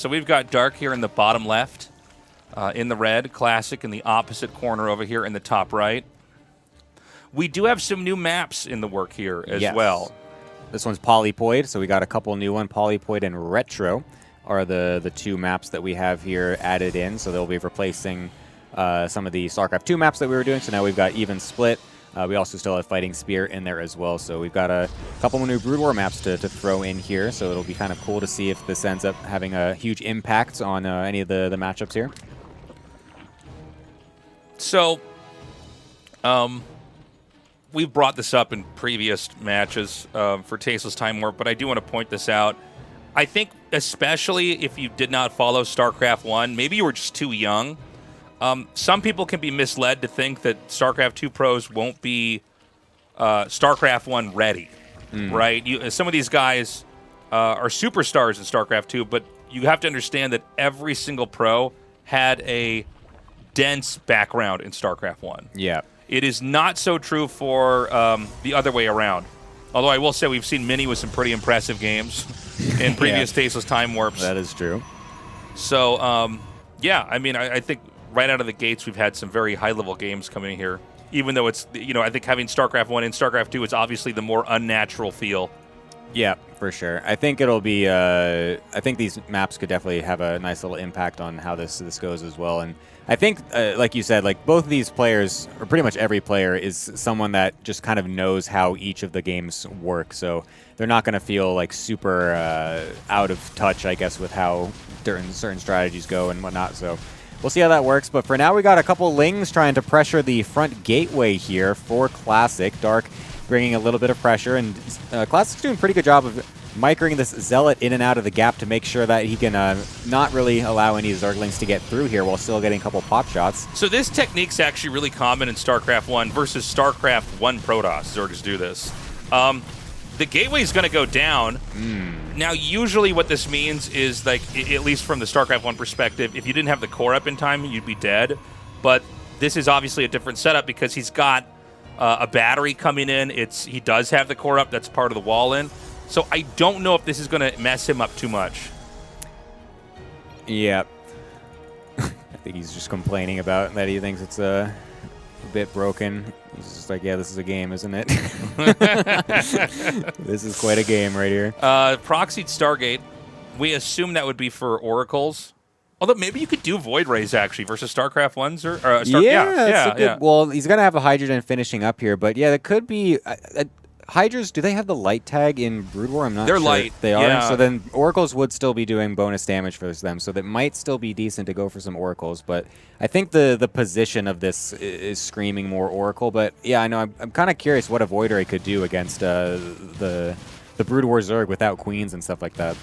So we've got Dark here in the bottom left, in the red, Classic in the opposite corner over here in the top right. We do have some new maps in the work here as well. This one's Polypoid, so we got a couple new ones. Polypoid and Retro are the two maps that we have here added in, so they'll be replacing some of the StarCraft 2 maps that we were doing. So now we've got Even Split. We also still have Fighting Spear in there as well. So we've got a couple more new Brood War maps to throw in here. So it'll be kind of cool to see if this ends up having a huge impact on any of the matchups here. So, we've brought this up in previous matches for Tasteless Time Warp, but I do want to point this out. I think especially if you did not follow StarCraft 1, maybe you were just too young. Some people can be misled to think that StarCraft 2 pros won't be StarCraft 1 ready, right? Some of these guys are superstars in StarCraft 2, but you have to understand that every single pro had a dense background in StarCraft 1. Yeah. It is not so true for the other way around. Although I will say we've seen many with some pretty impressive games in previous Tasteless Time Warps. That is true. So, yeah, I mean, I think right out of the gates we've had some very high-level games coming in here. Even though it's, I think having StarCraft 1 and StarCraft 2 is obviously the more unnatural feel. Yeah, for sure. I think it'll be, I think these maps could definitely have a nice little impact on how this goes as well. And I think, like you said, like both of these players, or pretty much every player, is someone that just kind of knows how each of the games work. So they're not going to feel like super out of touch, I guess, with how certain strategies go and whatnot. So we'll see how that works. But for now, we got a couple Lings trying to pressure the front gateway here for Classic. Dark bringing a little bit of pressure, and Classic's doing a pretty good job of microing this Zealot in and out of the gap to make sure that he can not really allow any Zerglings to get through here while still getting a couple pop shots. So this technique's actually really common in StarCraft 1 versus StarCraft 1 Protoss. Zergs do this. The gateway's going to go down. Now, usually what this means is, like, at least from the StarCraft 1 perspective, if you didn't have the core up in time, you'd be dead. But this is obviously a different setup because he's got a battery coming in. He does have the core up. That's part of the wall in. So I don't know if this is going to mess him up too much. Yeah. I think he's just complaining about that he thinks it's a bit broken. He's just like, yeah, this is a game, isn't it? This is quite a game right here. Proxied Stargate. We assume that would be for Oracles. Although maybe you could do Void Rays, actually, versus StarCraft 1s. Yeah. Well, he's going to have a Hydrogen finishing up here, but yeah, that could be... Hydras, do they have the light tag in Brood War? I'm not sure. They're light. They are. Yeah. So then Oracles would still be doing bonus damage for them, so that might still be decent to go for some Oracles. But I think the position of this is screaming more Oracle. But yeah, I know. I'm kind of curious what a Void Ray could do against the Brood War Zerg without Queens and stuff like that.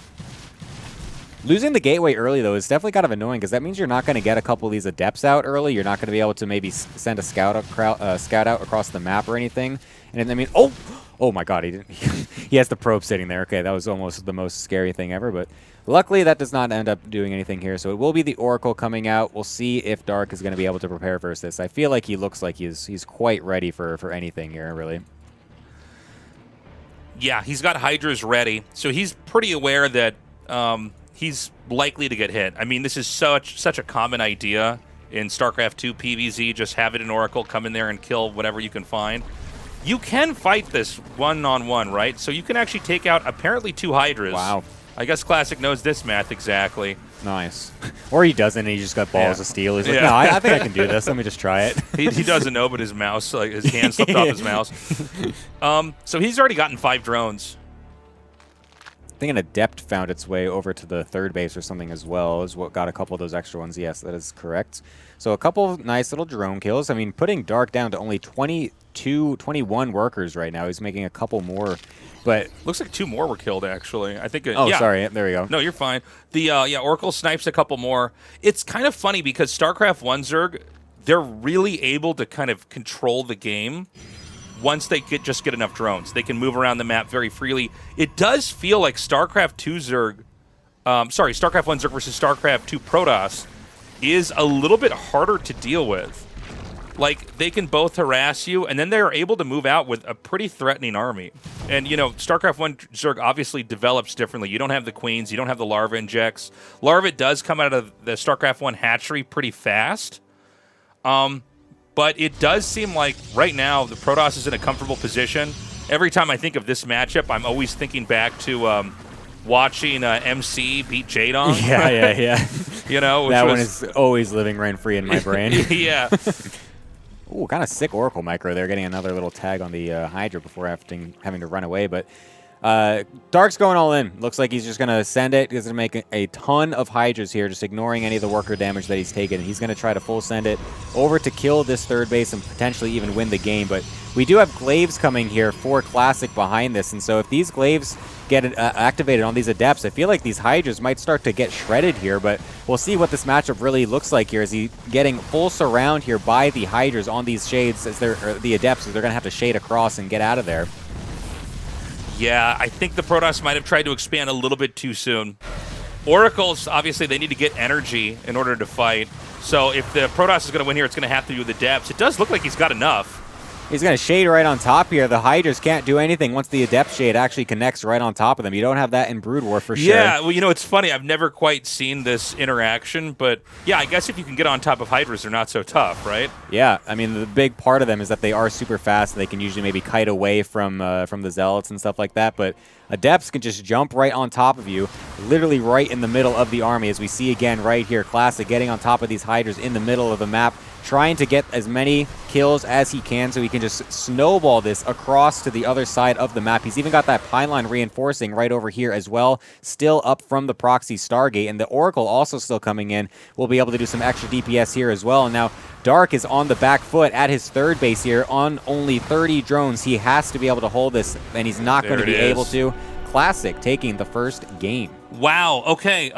Losing the gateway early, though, is definitely kind of annoying because that means you're not going to get a couple of these Adepts out early. You're not going to be able to maybe send a scout out across the map or anything. And I mean, oh my God, he has the probe sitting there. Okay, that was almost the most scary thing ever. But luckily, that does not end up doing anything here. So it will be the Oracle coming out. We'll see if Dark is going to be able to prepare versus this. I feel like he looks like he's quite ready for anything here, really. Yeah, he's got Hydras ready. So he's pretty aware that... he's likely to get hit. I mean, this is such a common idea in StarCraft 2 PvZ. Just have it in Oracle, come in there and kill whatever you can find. You can fight this one-on-one, right? So you can actually take out apparently 2 Hydras. Wow. I guess Classic knows this math exactly. Nice. Or he doesn't, and he just got balls of steel. He's like, no, I think I can do this. Let me just try it. He doesn't know, but his mouse, like his hand slipped off his mouse. So he's already gotten 5 drones. I think an Adept found its way over to the third base or something as well, is what got a couple of those extra ones. Yes, that is correct. So a couple of nice little drone kills. I mean, putting Dark down to only 21 workers right now. He's making a couple more, but... Looks like 2 more were killed, actually. I think... Sorry. There we go. No, you're fine. The Oracle snipes a couple more. It's kind of funny because StarCraft 1 Zerg, they're really able to kind of control the game. Once they just get enough drones, they can move around the map very freely. It does feel like StarCraft 2 Zerg, StarCraft 1 Zerg versus StarCraft 2 Protoss is a little bit harder to deal with. like they can both harass you, and then they're able to move out with a pretty threatening army. And you know, StarCraft 1 Zerg obviously develops differently. You don't have the queens, you don't have the larva injects. Larva does come out of the StarCraft 1 hatchery pretty fast. But it does seem like right now the Protoss is in a comfortable position. Every time I think of this matchup, I'm always thinking back to watching MC beat Jadong. Yeah. You know, that one is always living rent-free in my brain. Yeah. Ooh, kind of sick Oracle micro there, getting another little tag on the Hydra before having to run away. But Dark's going all in. Looks like he's just going to send it. He's going to make a ton of Hydras here, just ignoring any of the worker damage that he's taken. He's going to try to full send it over to kill this third base and potentially even win the game. But we do have glaives coming here for Classic behind this. And so if these glaives get activated on these Adepts, I feel like these Hydras might start to get shredded here. But we'll see what this matchup really looks like here. Is he getting full surround here by the Hydras on these shades, as the Adepts, as they're going to have to shade across and get out of there. Yeah, I think the Protoss might have tried to expand a little bit too soon. Oracles, obviously, they need to get energy in order to fight. So if the Protoss is going to win here, it's going to have to do with the Adepts. It does look like he's got enough. He's going to shade right on top here. The Hydras can't do anything once the Adept shade actually connects right on top of them. You don't have that in Brood War for sure. Yeah, well, you know, it's funny. I've never quite seen this interaction, but yeah, I guess if you can get on top of Hydras, they're not so tough, right? Yeah, I mean, the big part of them is that they are super fast. They can usually maybe kite away from the Zealots and stuff like that, but Adepts can just jump right on top of you, literally right in the middle of the army, as we see again right here. Classic getting on top of these Hydras in the middle of the map, trying to get as many kills as he can so he can just snowball this across to the other side of the map. He's even got that pylon reinforcing right over here as well, still up from the proxy Stargate, and the Oracle also still coming in. We'll be able to do some extra DPS here as well. And now Dark is on the back foot at his third base here on only 30 drones. He has to be able to hold this, and he's not going to be able to. Classic taking the first game. Wow, okay.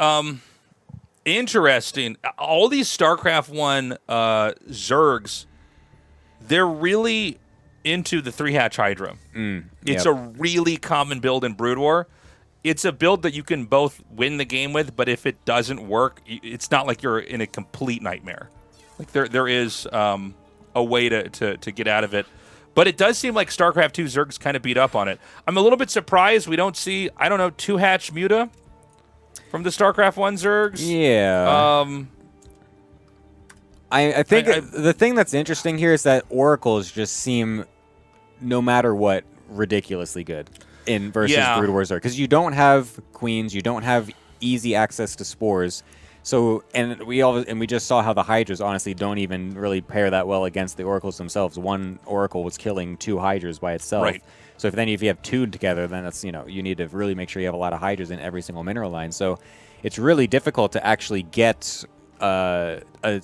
Interesting. All these StarCraft 1 Zergs, they're really into the 3-hatch Hydra. It's a really common build in Brood War. It's a build that you can both win the game with, but if it doesn't work, it's not like you're in a complete nightmare. Like there is a way to get out of it. But it does seem like StarCraft 2 Zerg's kind of beat up on it. I'm a little bit surprised we don't see, I don't know, 2-hatch Muta from the StarCraft 1 Zergs. Yeah. I think the thing that's interesting here is that Oracles just seem, no matter what, ridiculously good in versus Brood War Zerg. Because you don't have Queens, you don't have easy access to Spores. So, and we just saw how the Hydras honestly don't even really pair that well against the Oracles themselves. One Oracle was killing 2 Hydras by itself. Right. So if you have 2 together, then that's, you know, you need to really make sure you have a lot of Hydras in every single mineral line. So it's really difficult to actually get a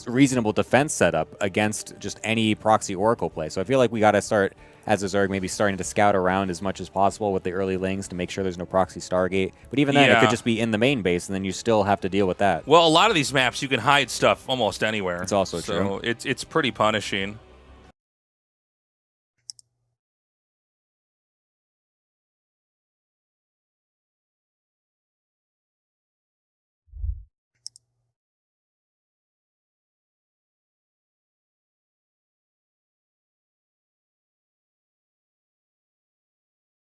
reasonable defense setup against just any proxy Oracle play. So I feel like we got to start, as a Zerg, maybe starting to scout around as much as possible with the early lings to make sure there's no proxy Stargate. But even then, it could just be in the main base, and then you still have to deal with that. Well, a lot of these maps, you can hide stuff almost anywhere. It's also true. So it's pretty punishing.